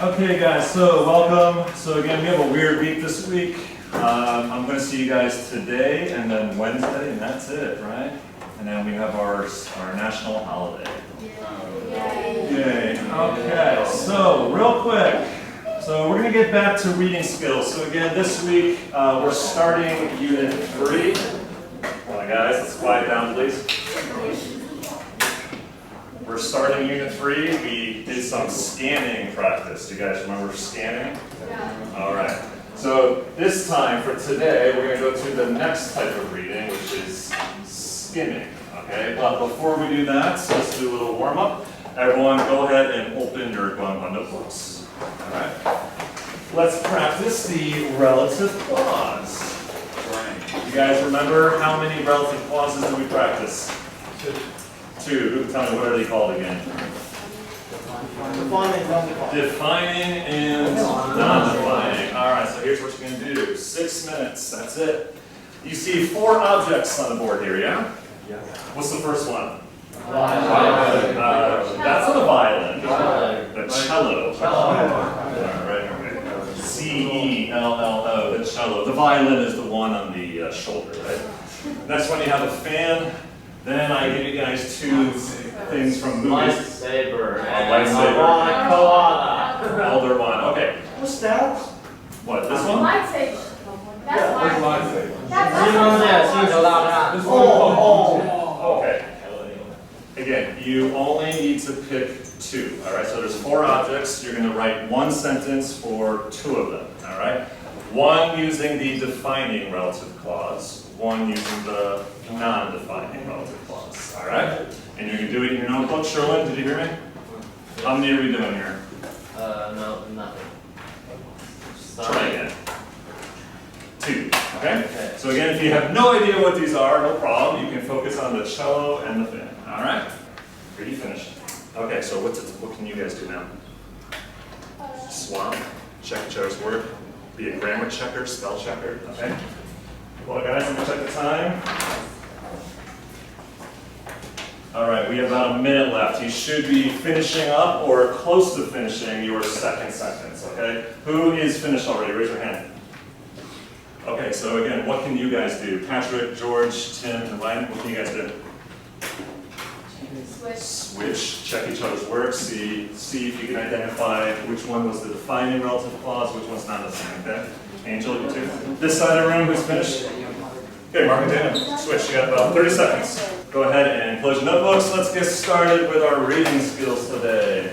Okay guys, so welcome. So again, we have a weird week this week. I'm going to see you guys today and then Wednesday, and that's it, right? And then we have our national holiday. Yay. Okay, so real quick. So we're going to get back to reading skills. So again, this week we're starting Unit 3. Come on guys, let's quiet down please. We're starting Unit 3. We did some scanning practice. Do you guys remember scanning? Yeah. All right. So this time for today, we're going to go to the next type of reading, which is skimming. Okay. But before we do that, so let's do a little warm up. Everyone, go ahead and open your Guangguan notebooks. All right. Let's practice the relative clause. You guys remember how many relative clauses did we practice? Two. Who can tell me what are they called again? Defining and non-defining. All right, so here's what you're going to do. 6 minutes, that's it. You see 4 objects on the board here, yeah? Yeah. What's the first one? Violin. That's not a violin. The cello. All right. C-E-L-L-O, the cello. The violin is the one on the shoulder, right? Next one, you have a fan. Then I give you guys 2 things from movies. Lightsaber. Lightsaber. Koala. Elder one. Okay. What's that? What, this one? Lightsaber. That's lightsaber. Okay. Again, you only need to pick 2. All right, so there's 4 objects. You're going to write 1 sentence for 2 of them. All right? 1 using the defining relative clause. 1 using the non-defining relative clause. All right? And you can do it in your notebook. Sherwin, did you hear me? How many are we doing here? No, nothing. Try again. 2. Okay? So again, if you have no idea what these are, no problem. You can focus on the cello and the fin. All right? Pretty finished. Okay, so what can you guys do now? Swap. Check each other's work. Be a grammar checker, spell checker. Okay? Well, guys, let me check the time. All right, we have about a minute left. You should be finishing up or close to finishing your second sentence, okay? Who is finished already? Raise your hand. Okay, so again, what can you guys do? Patrick, George, Tim, and Ryan, what can you guys do? Switch, check each other's work, see if you can identify which one was the defining relative clause, which one's not the same, okay? Angel, you too. This side of the room, who's finished? Okay, Mark and Daniel, switch. You got about 30 seconds. Go ahead and close your notebooks. Let's get started with our reading skills today.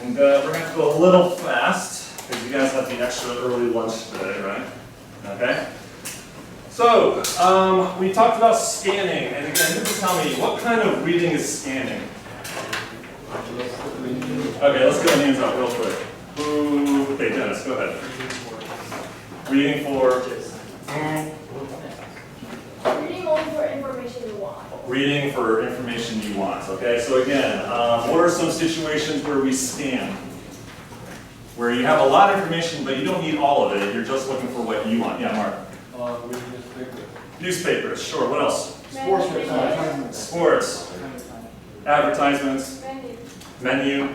And we're going to go a little fast, because you guys have the extra early lunch today, right? Okay? So, we talked about scanning, and again, you can tell me, what kind of reading is scanning? Okay, let's get our names out real quick. Okay, Dennis, go ahead. Reading for? Reading only for information you want. Reading for information you want, okay? So again, what are some situations where we scan? Where you have a lot of information, but you don't need all of it, you're just looking for what you want. Yeah, Mark? Newspapers, sure. What else? Sports. Advertisements. Menu.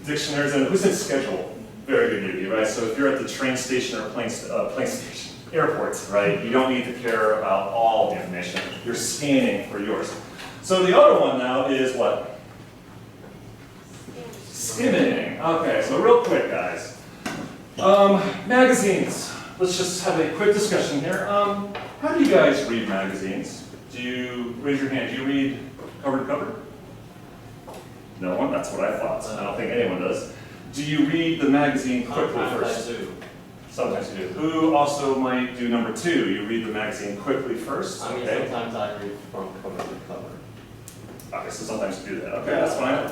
Dictionaries. And who said schedule? Very good, Yuki, right? So if you're at the train station or plane station, airports, right, you don't need to care about all the information. You're scanning for yours. So the other one now is what? Skimming. Okay, so real quick, guys. Magazines. Let's just have a quick discussion here. How do you guys read magazines? Do you, raise your hand, do you read cover to cover? No one? That's what I thought. I don't think anyone does. Do you read the magazine quickly first? Sometimes I do. Sometimes you do. Who also might do number 2? You read the magazine quickly first? I mean, okay. sometimes I read from cover to cover. Okay, so sometimes you do that. Okay, that's fine.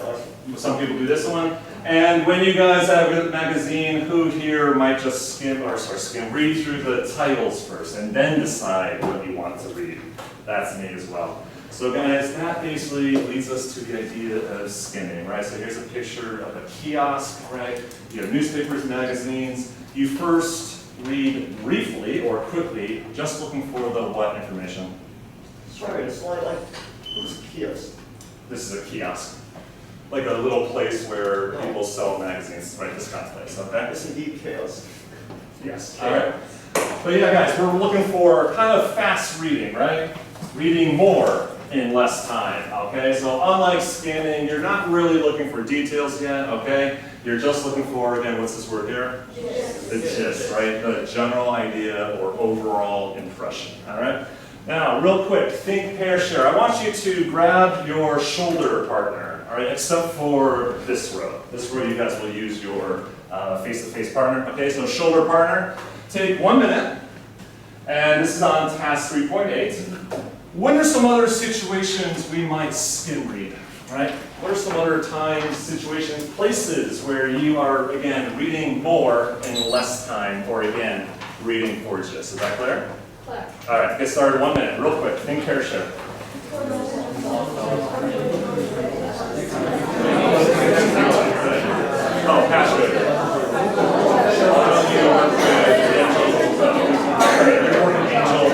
Some people do this one. And when you guys have a magazine, who here might just read through the titles first and then decide what you want to read? That's me as well. So guys, that basically leads us to the idea of skimming, right? So here's a picture of a kiosk, right? You have newspapers, magazines. You first read briefly or quickly, just looking for the what information? Sorry, it's like it was a kiosk. This is a kiosk. like a little place where people sell magazines, right? This kind of place, okay? It's indeed chaos. Yes. All right. But yeah, guys, we're looking for kind of fast reading, right? Reading more in less time, okay? So unlike scanning, you're not really looking for details yet, okay? You're just looking for, again, what's this word here? The gist, right? The general idea or overall impression, all right? Now, real quick, think, pair, share. I want you to grab your shoulder partner, all right, except for this row. This row, you guys will use your face-to-face partner, okay? So shoulder partner, take 1 minute, and this is on task 3.8. When are some other situations we might skim read, right? What are some other times, situations, places where you are, again, reading more in less time, or again, reading for gist? Is that clear? Clear. All right, get started 1 minute, real quick. Think, pair, share. Oh, pass it. You're working angel and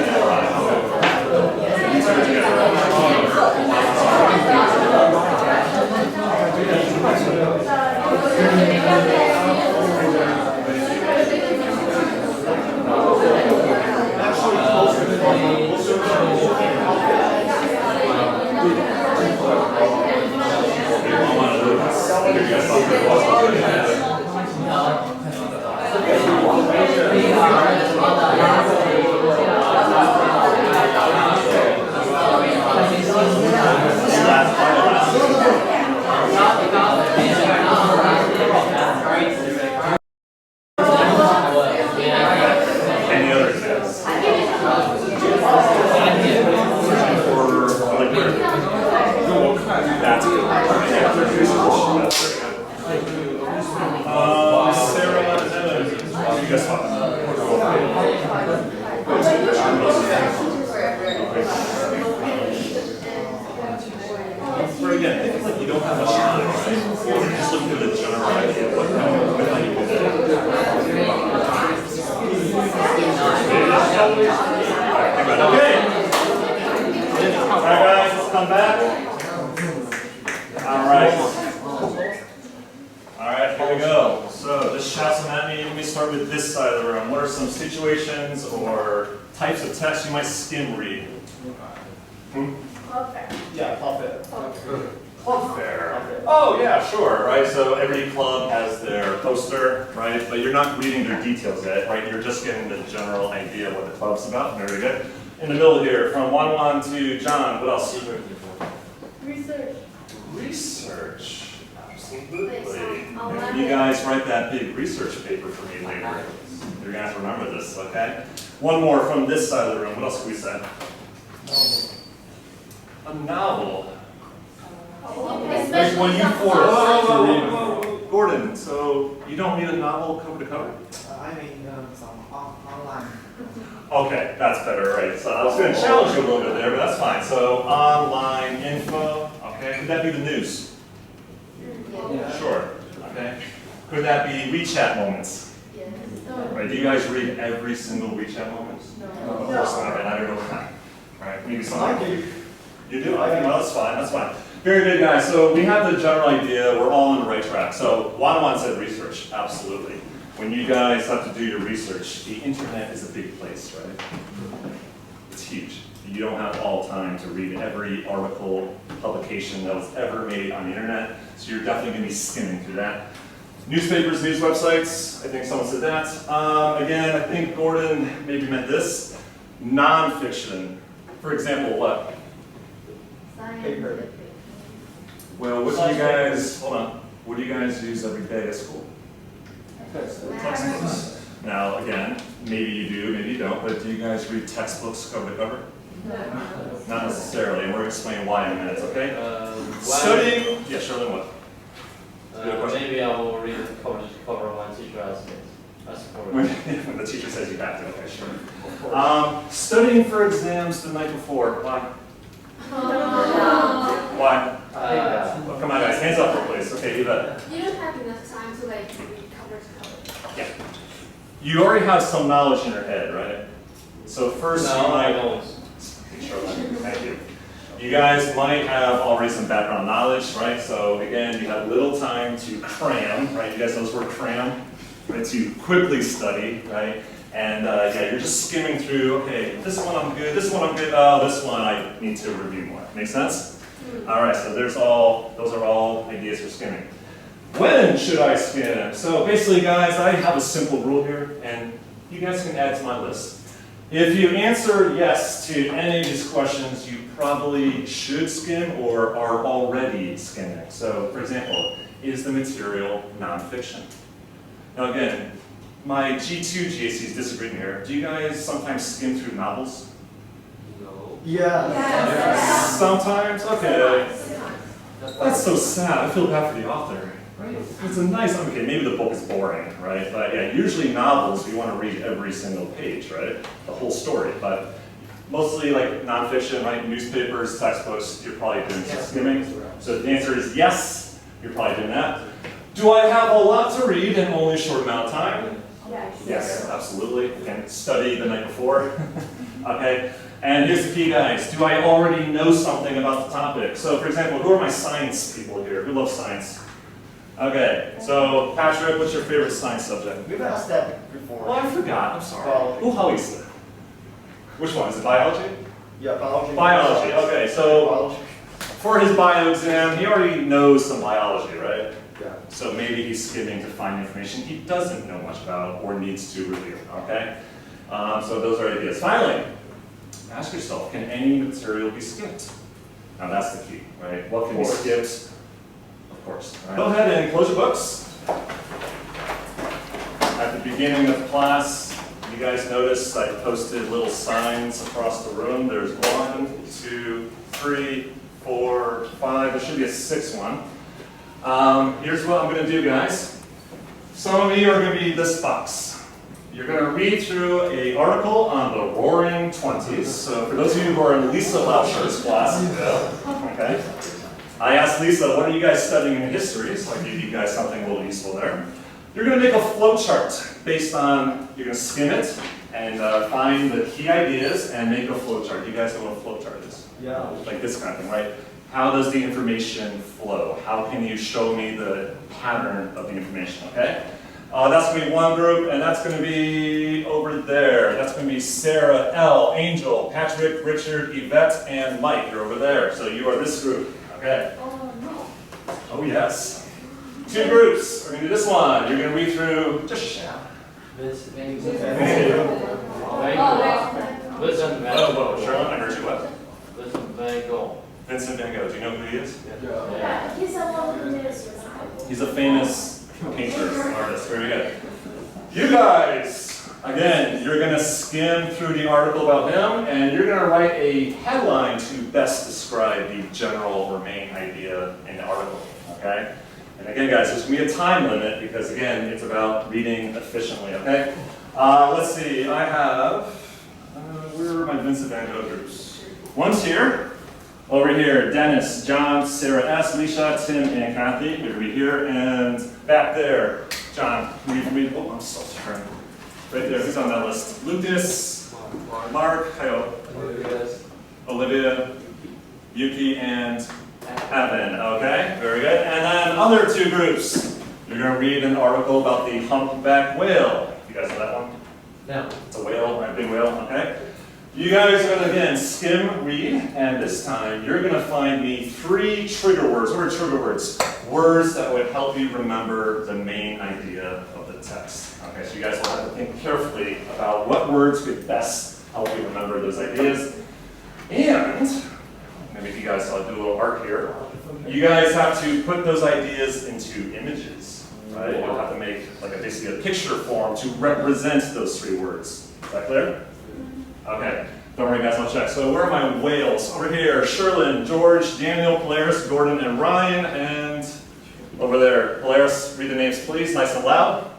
any other examples? That's good. Sarah, you guys talk. Again, think like you don't have much time, right? You're just looking for the general idea of what how you do that. Okay. All right, guys, let's come back. All right. All right, here we go. So just shout some at me. Let me start with this side of the room. What are some situations or types of text you might skim read? Club fair. Yeah, pop it. Club fair. Oh yeah, sure, right? So every club has their poster, right? But you're not reading their details yet, right? You're just getting the general idea of what the club's about. Very good. In the middle here, from Wan to John, what else? Research. Research. Absolutely. Like, You guys write that big research paper for me later. You're gonna have to remember this, okay? One more from this side of the room. What else can we say? A novel. Like when you force. Gordon, so you don't read a novel cover to cover? I mean, some online. Okay, that's better, right? So I was going to challenge you a little bit there, but that's fine. So online info, okay? Could that be the news? Yeah. Sure, okay? Could that be WeChat moments? Yes. Right? Do you guys read every single WeChat moment? No. Of course not, and I don't know why. All right, maybe some. I do. You do? I think, well, that's fine, that's fine. Very good, guys. So we have the general idea. We're all on the right track. So Wan said research, absolutely. When you guys have to do your research, the internet is a big place, right? It's huge. You don't have all time to read every article, publication that was ever made on the internet, so you're definitely going to be skimming through that. Newspapers, news websites, I think someone said that. Again, I think Gordon maybe meant this. Nonfiction. For example, what? Paper. Well, what do you guys, hold on, what do you guys use every day at school? Textbooks. Now, again, maybe you do, maybe you don't, but do you guys read textbooks cover to cover? No. Not necessarily, and we're going to explain why in a minute, okay? Studying, yeah, Sherlyn, what? Maybe I will read the cover to cover when teacher asks me. When the teacher says you have to, okay, sure. Studying for exams the night before, why? Why? Well, come on guys, hands up real please. Okay, Eva. You don't have enough time to like read cover to cover. Yeah. You already have some knowledge in your head, right? So first you No, I might... don't. Sure, thank you. You guys might have already some background knowledge, right? So again, you have little time to cram, right? You guys know this word cram, right? To quickly study, right? And yeah, you're just skimming through, okay, this one I'm good, this one I'm good, oh, this one I need to review more. Make sense? All right, so those are all ideas for skimming. When should I skim? So basically, guys, I have a simple rule here, and you guys can add to my list. If you answer yes to any of these questions, you probably should skim or are already skimming. So, for example, is the material nonfiction? Now again, my G2 GACs disagreeing here. Do you guys sometimes skim through novels? No. Yeah. Yes. Sometimes? Okay. That's so sad. I feel bad for the author. Right? It's a nice, okay, maybe the book is boring, right? But yeah, usually novels, you want to read every single page, right? The whole story. But mostly like nonfiction, right? Newspapers, textbooks, you're probably doing some skimming. So if the answer is yes, you're probably doing that. Do I have a lot to read in only a short amount of time? Yes. Yes, absolutely. And study the night before. Okay. And here's the key, guys. Do I already know something about the topic? So for example, who are my science people here? Who loves science? Okay, so Patrick, what's your favorite science subject? We've asked that before. Oh, I forgot, I'm sorry. Biology. Uhalista. Which one, is it biology? Yeah, biology. Biology, okay, so Biology. for his bio exam, he already knows some biology, right? Yeah. So maybe he's skimming to find information he doesn't know much about or needs to review, okay? So those are ideas. Finally, ask yourself, can any material be skipped? Now that's the key, right? What can be skipped? Of course. All right. Go ahead and close your books. At the beginning of class, you guys noticed I posted little signs across the room. There's 1, 2, 3, 4, 5. There should be a 6th one. Here's what I'm going to do, guys. Some of you are going to be this box. You're going to read through an article on the Roaring '20s. So for those of you who are in Lisa Lauscher's class, okay. I asked Lisa, what are you guys studying in history? So I gave you guys something a little useful there. You're going to make a flow chart based on, you're going to skim it and find the key ideas and make a flow chart. You guys know what a flow chart is? Yeah. Like this kind of thing, right? How does the information flow? How can you show me the pattern of the information, okay? That's going to be one group, and that's going to be over there. That's going to be Sarah, Elle, Angel, Patrick, Richard, Yvette, and Mike. You're over there. So you are this group. Okay. Oh, no. Oh, yes. 2 groups. We're going to do this one. You're going to read through, just shout. Vincent Van Whoa, Vincent Van whoa, Sherlyn, I heard you what? Vincent Van Gogh. Vincent Van Gogh. Do you know who he is? Yeah, he's the one who lives. He's a famous painter, artist. Very good. You guys, again, you're going to skim through the article about him, and you're going to write a headline to best describe the general or main idea in the article, okay? And again, guys, there's going to be a time limit because, again, it's about reading efficiently, okay? Let's see, I have, where are my Vincent Van Gogh groups? One's here. Over here, Dennis, John, Sarah S., Leisha, Tim, and Kathy. You're going to read here. And back there, John, read. Oh, I'm so sorry. Right there, who's on that list? Lucas, Mark, Olivia, Yuki, and Evan. Okay, very good. And then other 2 groups. You're going to read an article about the humpback whale. You guys know that one? No. It's a whale, right? Big whale, okay? You guys are going to, again, skim, read, and this time you're going to find me 3 trigger words. What are trigger words? Words that would help you remember the main idea of the text. Okay, so you guys will have to think carefully about what words could best help you remember those ideas. And, maybe if you guys saw, do a little art here, you guys have to put those ideas into images, right? You'll have to make like basically a picture form to represent those 3 words. Is that clear? Okay, don't worry guys, I'll check. So where are my whales? Over here, Sherlyn, George, Daniel, Polaris, Gordon, and Ryan, and over there, Polaris, read the names please, nice and loud.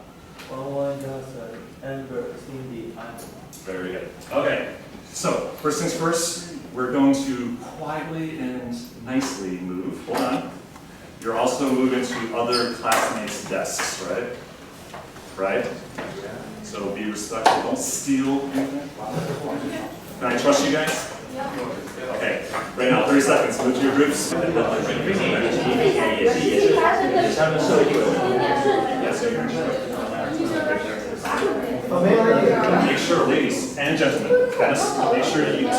Amber, Cindy, and Very good. Okay, so first things first, we're going to quietly and nicely move. Hold on. You're also moving to other classmates' desks, right? Right? So be respectful, don't steal anything. Can I trust you guys? Okay, right now, 30 seconds. Move to your groups. Make sure, ladies and gentlemen, Dennis, make sure that you two.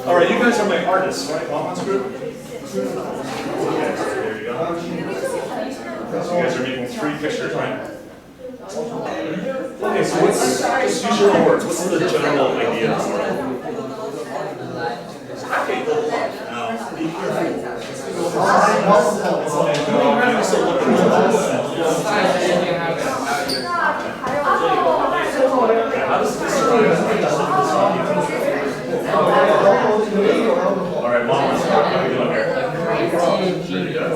All right, you guys are my artists, right? One group. Okay, so there you go. So you guys are making 3 pictures, right? Okay, so what's, just use your own words. What's the general idea of this art? Okay, good luck. Now, be careful. How does this all right, Mom, what are we doing here? Pretty good.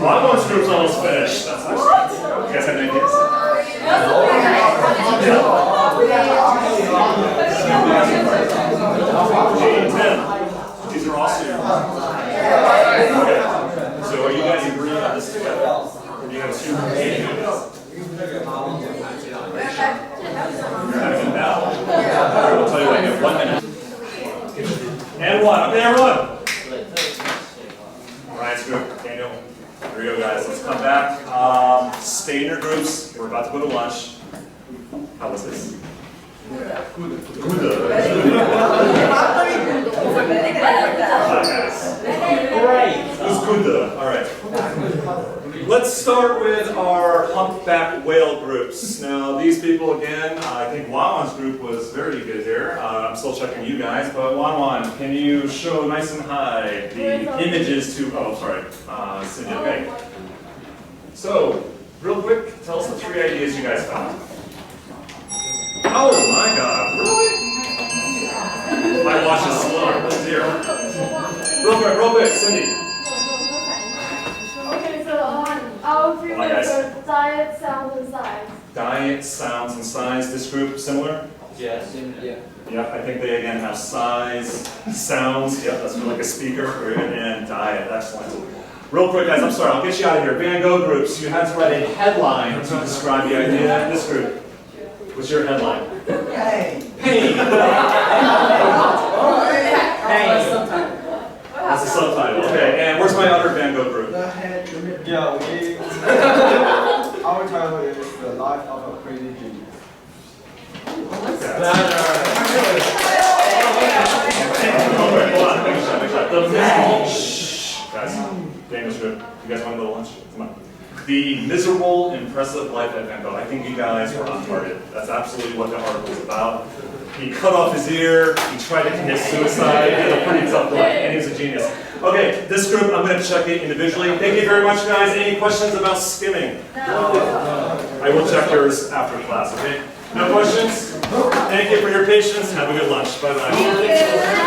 Mom group's almost finished. That's excellent. You guys have any ideas? These are also your okay. So are you guys agreeing on this together? Or do you have 2 competing ideas? You're having a battle. I'll tell you what, you have 1 minute. And 1. Okay, everyone. Ryan's group, Daniel. Here we go, guys. Let's come back. Stay in your groups. We're about to go to lunch. How was this? Good. Great. It was good. All right. Let's start with our humpback whale groups. Now, these people again, I think Wanwan's group was very good here. I'm still checking you guys, but Wanwan, can you show nice and high the images to? Oh, sorry, Cindy. Okay. So, real quick, tell us the 3 ideas you guys found. Oh my God! Really? My watch is slow. Zero. Real quick, Cindy. Okay, so our three words are diet, sound, and size. Diet, sounds, and size. This group similar? Yes. Yeah, I think they again have size, sounds. Yeah, that's for like a speaker. Very good. And diet. Excellent. Real quick, guys. I'm sorry. I'll get you out of here. Van Gogh groups. You had to write a headline to describe the idea. This group. What's your headline? Hey. Pain. That's the subtitle. Okay, and where's my other Van Gogh group? Yeah, our title is The Life of a Crazy Genius. Hold on, make sure. The miserable, guys, Daniel's group. You guys want to go to lunch? Come on. The miserable, impressive life at Van Gogh. I think you guys were on target. That's absolutely what the article is about. He cut off his ear, he tried to commit suicide, he had a pretty tough life, and he was a genius. Okay, this group, I'm going to check it individually. Thank you very much, guys. Any questions about skimming? No. I will check yours after class, okay? No questions? Thank you for your patience. Have a good lunch. Bye-bye.